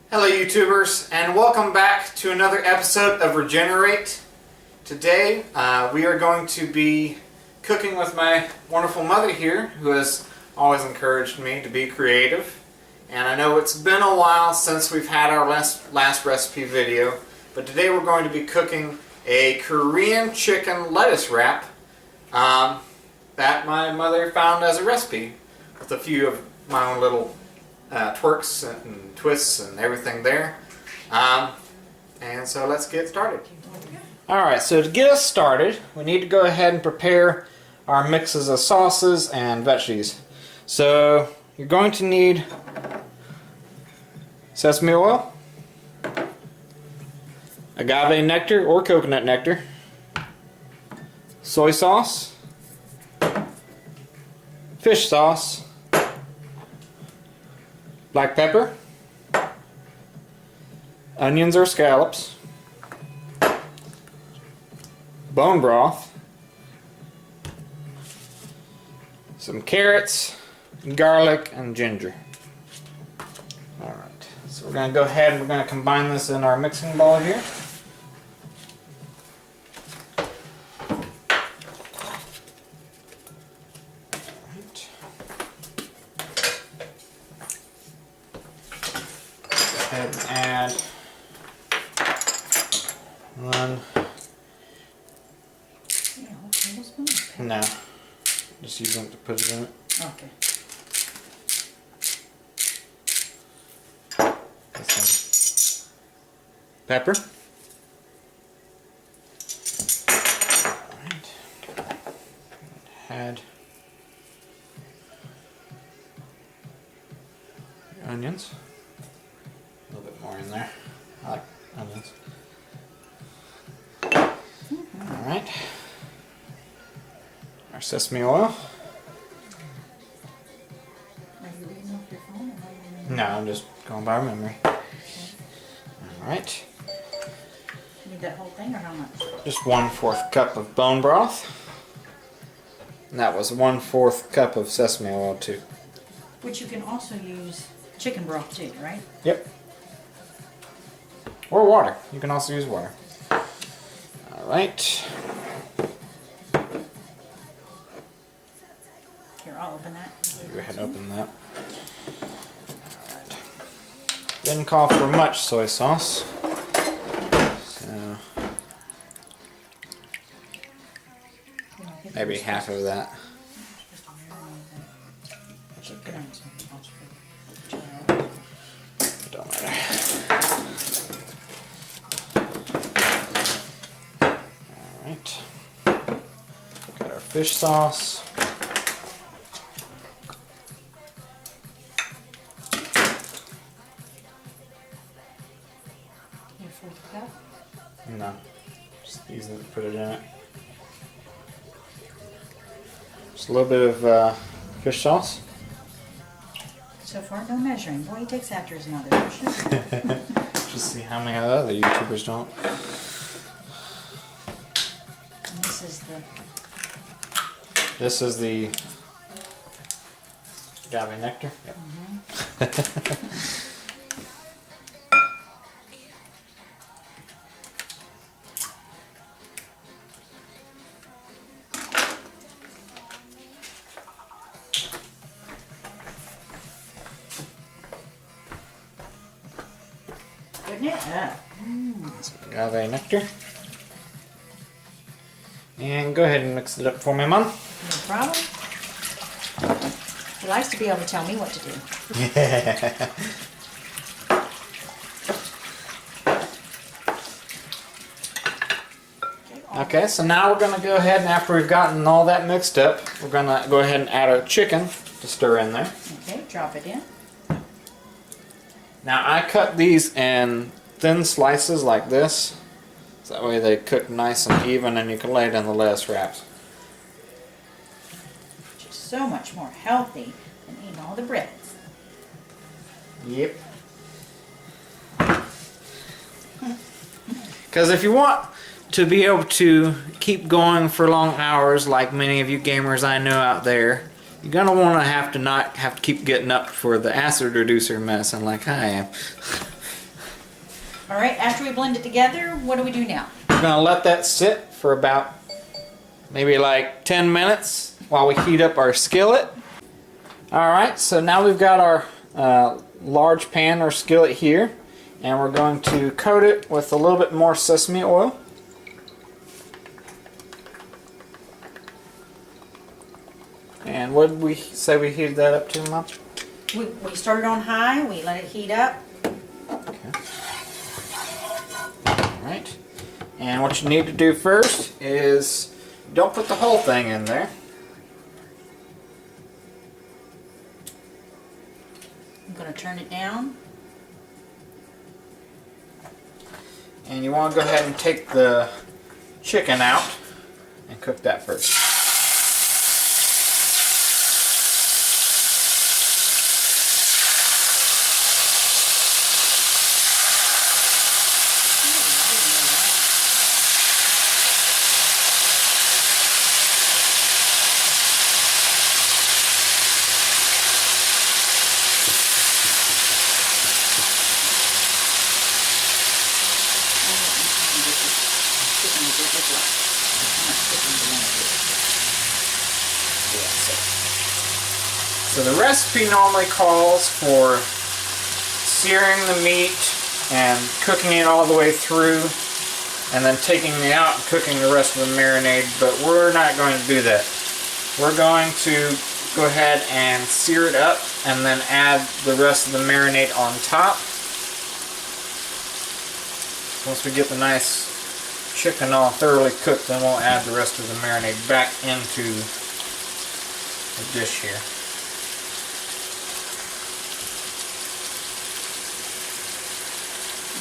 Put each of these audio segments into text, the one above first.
Hello YouTubers, and welcome back to another episode of RegenerATE. Today we are going to be cooking with my wonderful mother here, who has always encouraged me to be creative. And I know it's been a while since we've had our last recipe video, but today we're going to be cooking a Korean chicken lettuce wrap that my mother found as a recipe with a few of my own little twerks and twists and everything there. And so let's get started. Alright, so to get us started, we need to go ahead and prepare our mixes of sauces and veggies. So you're going to need sesame oil, agave nectar or coconut nectar, soy sauce, fish sauce, black pepper, onions or scallops, bone broth, some carrots, garlic, and ginger. Alright, so we're going to go ahead and we're going to combine this in our mixing bowl here. And add one. Yeah, whole tablespoon? No, just use them to put it in it. Okay. Some pepper. Alright. Add the onions. A little bit more in there. I like onions. Alright. Our sesame oil. Are you reading off your phone? Or are you No, I'm just going by memory. Alright. need that whole thing or how much? Just 1/4 cup of bone broth. And that was 1/4 cup of sesame oil too. Which you can also use chicken broth too, right? Yep. Or water. You can also use water. Alright. Here, I'll open that. Go ahead and open that. Alright. Didn't call for much soy sauce. So maybe half of that. Don't matter. Alright. Got our fish sauce. Your 4th cup. No. Just use it to put it in it. Just a little bit of fish sauce. So far, no measuring. Boy, he takes after his mother, don't you? Just see how many other YouTubers don't. And this is the... This is the agave nectar. Yep. Putting it up. Some agave nectar. And go ahead and mix it up for me, Mom. No problem. He likes to be able to tell me what to do. Yeah. Okay, so now we're going to go ahead and after we've gotten all that mixed up, we're going to go ahead and add our chicken to stir in there. Okay, drop it in. Now I cut these in thin slices like this, so that way they cook nice and even and you can lay it in the lettuce wraps. Which is so much more healthy than eating all the breads. Yep. Because if you want to be able to keep going for long hours like many of you gamers I know out there, you're gonna want to not have to keep getting up for the acid reducer medicine like I am. All right, after we blend it together, what do we do now? We're gonna let that sit for about maybe like 10 minutes while we heat up our skillet. All right, so now we've got our large pan or skillet here, and we're going to coat it with a little bit more sesame oil. And what did we say we heated that up to, Mom? We started on high, we let it heat up. Okay. Alright. And what you need to do first is don't put the whole thing in there. I'm going to turn it down. And you want to go ahead and take the chicken out and cook that first. So the recipe normally calls for searing the meat and cooking it all the way through and then taking it out and cooking the rest of the marinade, but we're not going to do that. We're going to go ahead and sear it up and then add the rest of the marinade on top. Once we get the nice chicken all thoroughly cooked, then we'll add the rest of the marinade back into the dish here.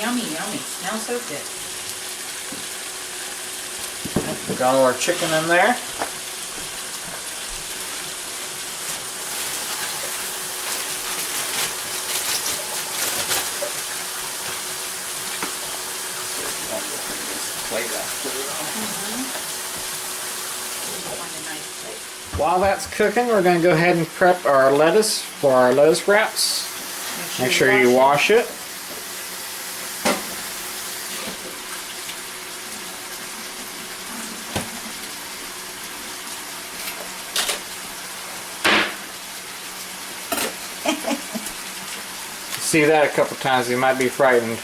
Yummy, yummy. Smells so good. We've got all our chicken in there. While that's cooking, we're going to go ahead and prep our lettuce for our lettuce wraps. Make sure you wash it. See that a couple times, you might be frightened.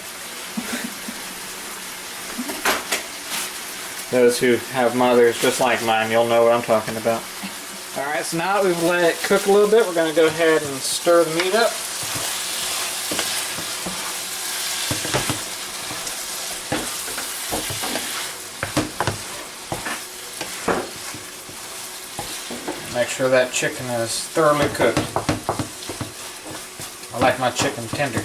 Those who have mothers just like mine, you'll know what I'm talking about. Alright, so now that we've let it cook a little bit, we're going to go ahead and stir the meat up. Make sure that chicken is thoroughly cooked. I like my chicken tender.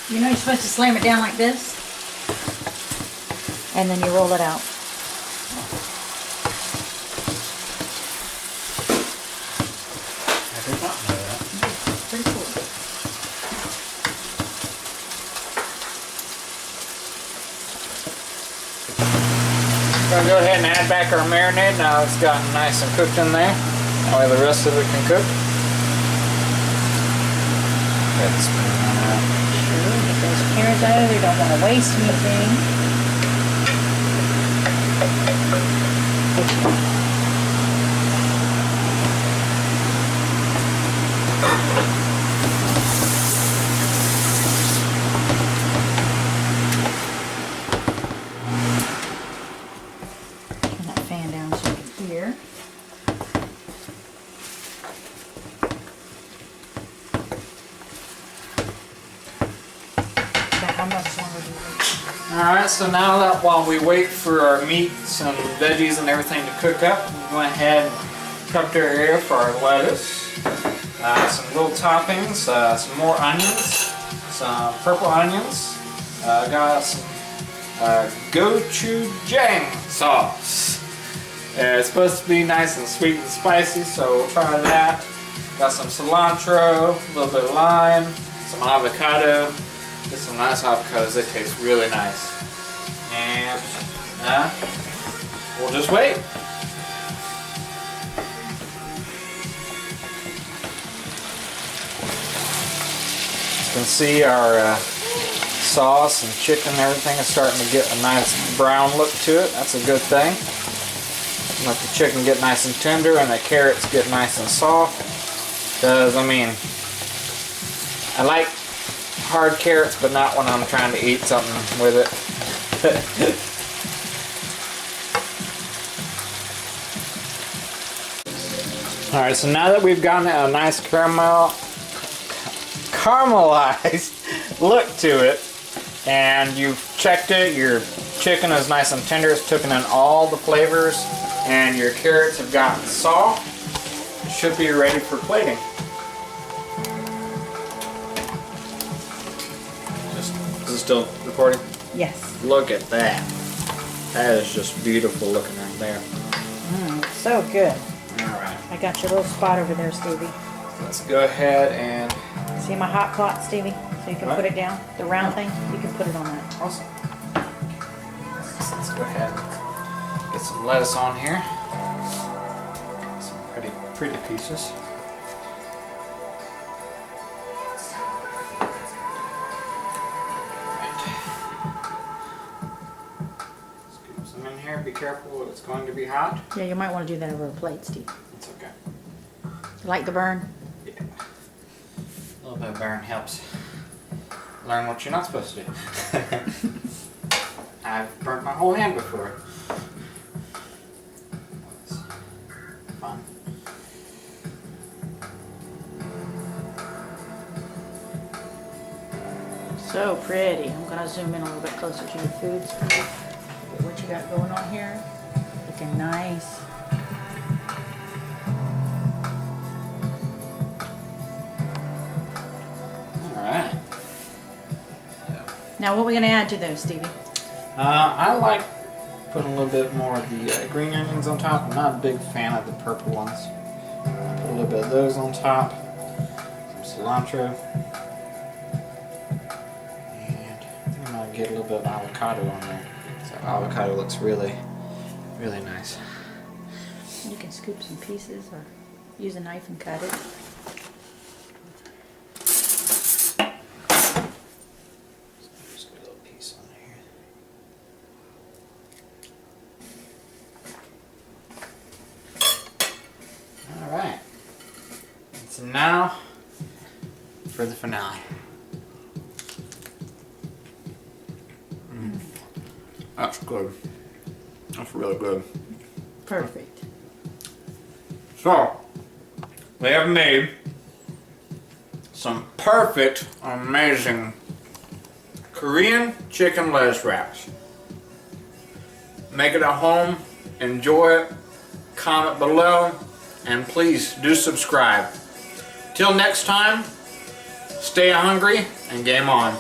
You know you're supposed to slam it down like this, and then you roll it out. I did not know that. Pretty cool. We're going to go ahead and add back our marinade now it's gotten nice and cooked in there. That way the rest of it can cook. Let's spin that out. Sure, get those carrots out of there. Don't want to waste anything. Turn that fan down so you can hear. How much longer do you wait? Alright, so now that while we wait for our meats and veggies and everything to cook up, we go ahead and prep our area for our lettuce. Some little toppings, some more onions, some purple onions. Got some gochujang sauce. It's supposed to be nice and sweet and spicy, so we'll try that. Got some cilantro, a little bit of lime, some avocado. Get some nice avocados. They taste really nice. And we'll just wait. You can see our sauce and chicken and everything is starting to get a nice brown look to it. That's a good thing. Let the chicken get nice and tender and the carrots get nice and soft. Because, I mean, I like hard carrots, but not when I'm trying to eat something with it. Alright, so now that we've gotten a nice caramelized look to it, and you've checked it, your chicken is nice and tender, it's taken in all the flavors, and your carrots have gotten soft, it should be ready for plating. Is it still recording? Yes. Look at that. That is just beautiful looking right there. So good. Alright. I got your little spot over there, Stevie. Let's go ahead and... See my hot pot, Stevie? So you can What? put it down. The round thing, you can put it on that. Awesome. Let's go ahead and get some lettuce on here. Some pretty pieces. Scoop some in here. Be careful, it's going to be hot. Yeah, you might want to do that over a plate, Steve. It's okay. You like the burn? Yeah. A little bit of burn helps learn what you're not supposed to do. I've burnt my whole hand before. It's fun. So pretty. I'm going to zoom in a little bit closer to your foods. Look at what you got going on here. Looking nice. Alright. Now what are we going to add to those, Stevie? I like putting a little bit more of the green onions on top. I'm not a big fan of the purple ones. I put a little bit of those on top. Some cilantro. And I think I'm going to get a little bit of avocado on there. So avocado looks really, really nice. You can scoop some pieces or use a knife and cut it. Just get a little piece on here. Alright. So now for the finale. That's good. That's really good. Perfect. So, we have made some perfect, amazing Korean chicken lettuce wraps. Make it at home, enjoy it, comment below, and please do subscribe. Till next time, stay hungry and game on.